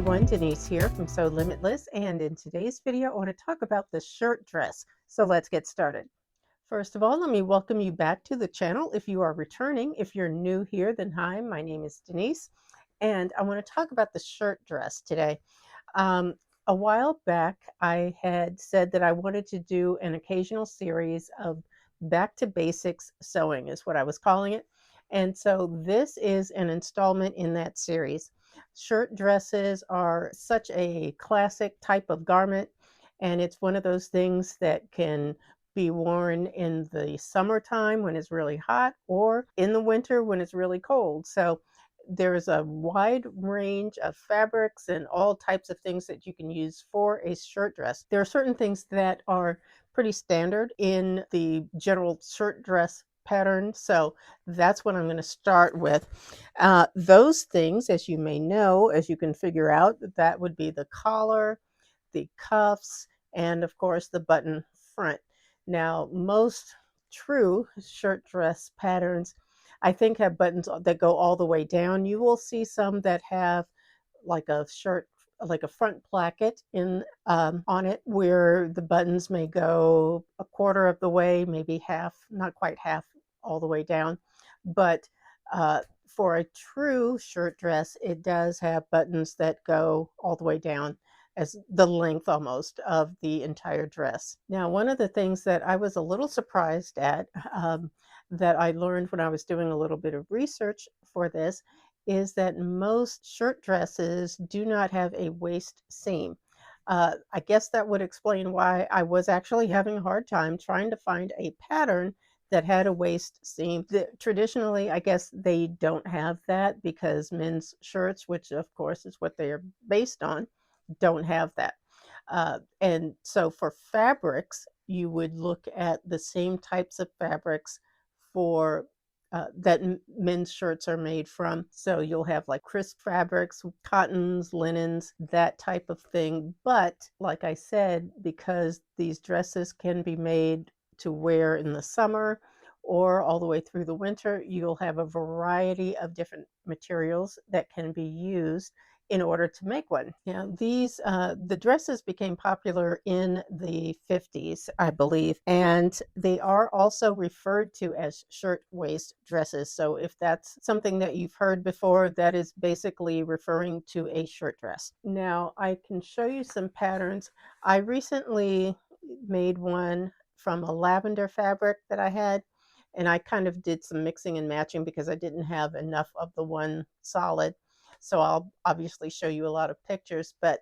everyone, Denise here from Sewlimitless, and in today's video I want to talk about the shirt dress. So let's get started. First of all, let me welcome you back to the channel if you are returning. If you're new here, then hi, my name is Denise, and I want to talk about the shirt dress today. Um, a while back, I had said that I wanted to do an occasional series of back to basics sewing, is what I was calling it. And so this is an installment in that series. Shirt dresses are such a classic type of garment, and it's one of those things that can be worn in the summertime when it's really hot or in the winter when it's really cold. So there's a wide range of fabrics and all types of things that you can use for a shirt dress. There are certain things that are pretty standard in the general shirt dress pattern. So that's what I'm going to start with. Those things, as you may know, as you can figure out, that would be the collar, the cuffs, and of course the button front. Now, most true shirt dress patterns, I think, have buttons that go all the way down. You will see some that have like a shirt, like a front placket in on it, where the buttons may go a quarter of the way, maybe half, not quite half, all the way down. But for a true shirt dress, it does have buttons that go all the way down as the length almost of the entire dress. Now, one of the things that I was a little surprised at, that I learned when I was doing a little bit of research for this, is that most shirt dresses do not have a waist seam. I guess that would explain why I was actually having a hard time trying to find a pattern that had a waist seam. Traditionally, I guess they don't have that because men's shirts, which of course is what they are based on, don't have that. And so for fabrics, you would look at the same types of fabrics for that men's shirts are made from. So you'll have like crisp fabrics, cottons, linens, that type of thing. But like I said, because these dresses can be made to wear in the summer or all the way through the winter, you'll have a variety of different materials that can be used in order to make one. Now, the dresses became popular in the 50s, I believe, and they are also referred to as shirt waist dresses. So if that's something that you've heard before, that is basically referring to a shirt dress. Now, I can show you some patterns. I recently made one from a lavender fabric that I had, and I kind of did some mixing and matching because I didn't have enough of the one solid. So I'll obviously show you a lot of pictures, but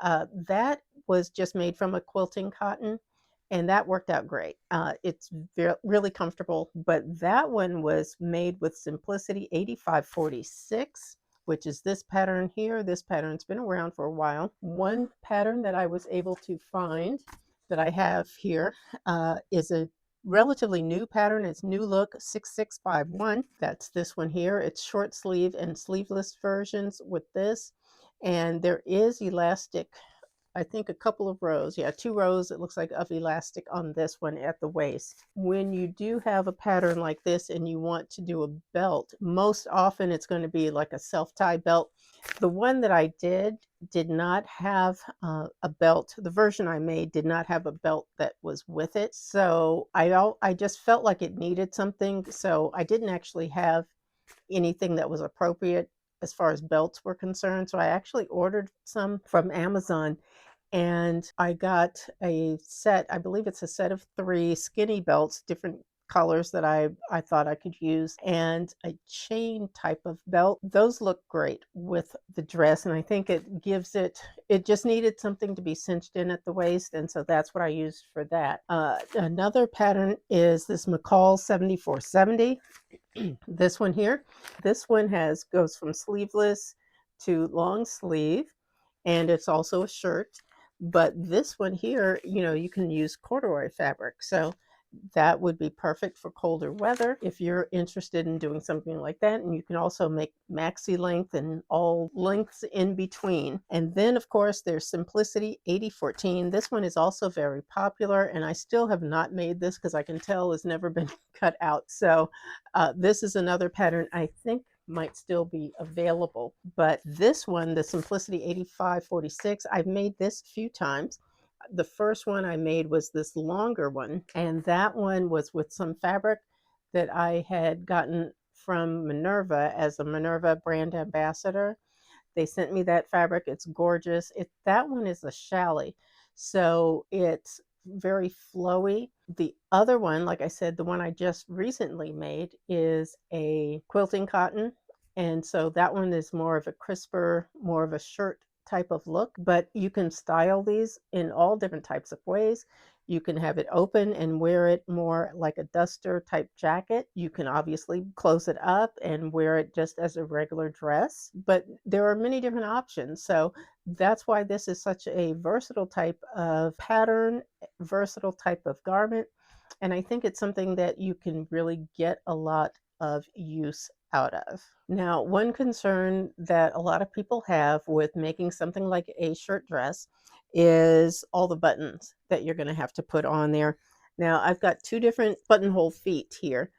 that was just made from a quilting cotton, and that worked out great. It's really comfortable, but that one was made with Simplicity 8546, which is this pattern here. This pattern's been around for a while. One pattern that I was able to find that I have here is a relatively new pattern. It's New Look 6651. That's this one here. It's short sleeve and sleeveless versions with this. And there is elastic, I think a couple of rows. Yeah, 2 rows, it looks like, of elastic on this one at the waist. When you do have a pattern like this and you want to do a belt, most often it's going to be like a self-tie belt. The one that I did not have a belt. The version I made did not have a belt that was with it. So I just felt like it needed something. So I didn't actually have anything that was appropriate as far as belts were concerned. So I actually ordered some from Amazon, and I got a set, I believe it's a set of 3 skinny belts, different colors that I thought I could use, and a chain type of belt. Those look great with the dress, and I think it gives it just needed something to be cinched in at the waist, and so that's what I used for that. Another pattern is this McCall 7470. This one here. This one goes from sleeveless to long sleeve, and it's also a shirt. But this one here, you can use corduroy fabric. So that would be perfect for colder weather if you're interested in doing something like that. And you can also make maxi length and all lengths in between. And then, of course, there's Simplicity 8014. This one is also very popular, and I still have not made this because I can tell it's never been cut out. So this is another pattern I think might still be available. But this one, the Simplicity 8546, I've made this a few times. The first one I made was this longer one, and that one was with some fabric that I had gotten from Minerva as a Minerva brand ambassador. They sent me that fabric. It's gorgeous. That one is a challis, so it's very flowy. The other one, like I said, the one I just recently made is a quilting cotton, and so that one is more of a crisper, more of a shirt type of look. But you can style these in all different types of ways. You can have it open and wear it more like a duster type jacket. You can obviously close it up and wear it just as a regular dress, but there are many different options. So that's why this is such a versatile type of pattern, versatile type of garment. And I think it's something that you can really get a lot of use out of. Now, one concern that a lot of people have with making something like a shirt dress is all the buttons that you're going to have to put on there. Now, I've got two different buttonhole feet here.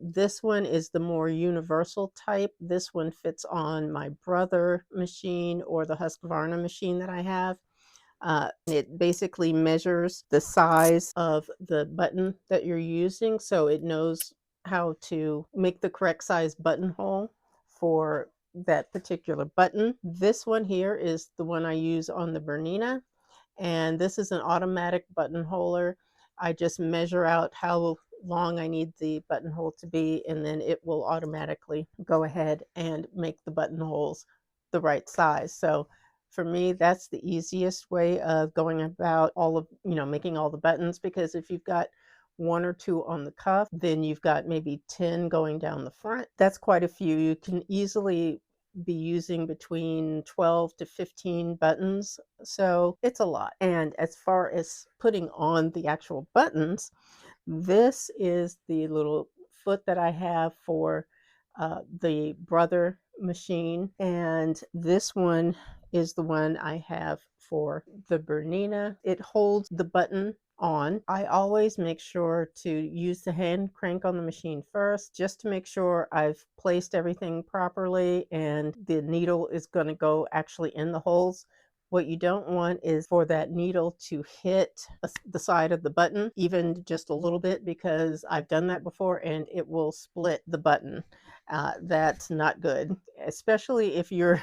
This one is the more universal type. This one fits on my Brother machine or the Husqvarna machine that I have. It basically measures the size of the button that you're using, so it knows how to make the correct size buttonhole for that particular button. This one here is the one I use on the Bernina, and this is an automatic buttonholer. I just measure out how long I need the buttonhole to be, and then it will automatically go ahead and make the buttonholes the right size. So for me, that's the easiest way of going about all of, making all the buttons, because if you've got one or two on the cuff, then you've got maybe 10 going down the front. That's quite a few. You can easily be using between 12 to 15 buttons. So it's a lot. And as far as putting on the actual buttons, this is the little foot that I have for the Brother machine. And this one is the one I have for the Bernina. It holds the button on. I always make sure to use the hand crank on the machine first, just to make sure I've placed everything properly and the needle is going to go actually in the holes. What you don't want is for that needle to hit the side of the button, even just a little bit, because I've done that before and it will split the button. That's not good, especially if you're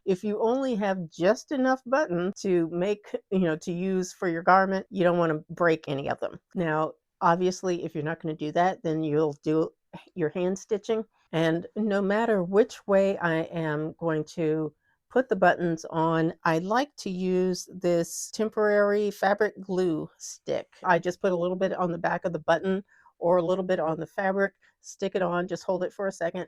if you only have just enough button to make, to use for your garment. You don't want to break any of them. Now, obviously, if you're not going to do that, then you'll do your hand stitching. And no matter which way I am going to put the buttons on, I like to use this temporary fabric glue stick. I just put a little bit on the back of the button or a little bit on the fabric, stick it on, just hold it for a second.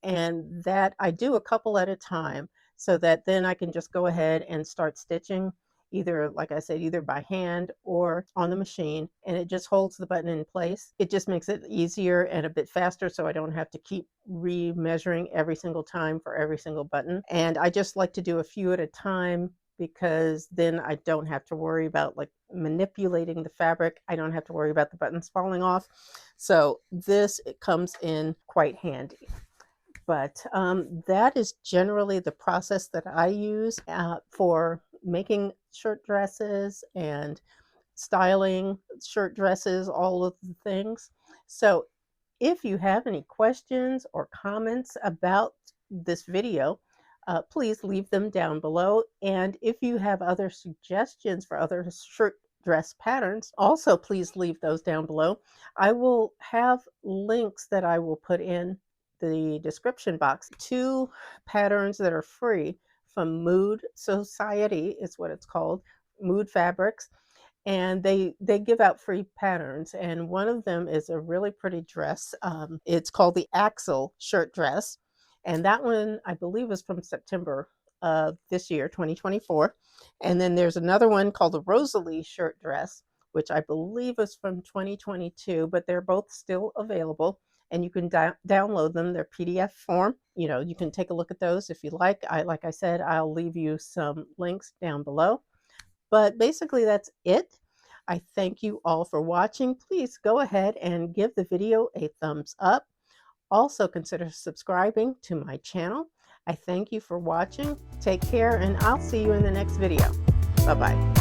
And that I do a couple at a time, so that then I can just go ahead and start stitching, either, like I said, either by hand or on the machine, and it just holds the button in place. It just makes it easier and a bit faster, so I don't have to keep re-measuring every single time for every single button. And I just like to do a few at a time, because then I don't have to worry about like manipulating the fabric. I don't have to worry about the buttons falling off. So this, it comes in quite handy. But that is generally the process that I use for making shirt dresses and styling shirt dresses, all of the things. So if you have any questions or comments about this video, please leave them down below. And if you have other suggestions for other shirt dress patterns, also please leave those down below. I will have links that I will put in the description box. Two patterns that are free from Mood Society is what it's called, Mood Fabrics, and they give out free patterns, and one of them is a really pretty dress. It's called the Axel shirt dress, and that one I believe is from September of this year, 2024. And then there's another one called the Rosalie shirt dress, which I believe is from 2022, but they're both still available, and you can download them. They're PDF form. You can take a look at those if you like. Like I said, I'll leave you some links down below. But basically, that's it. I thank you all for watching. Please go ahead and give the video a thumbs up. Also consider subscribing to my channel. I thank you for watching. Take care, and I'll see you in the next video. Bye-bye.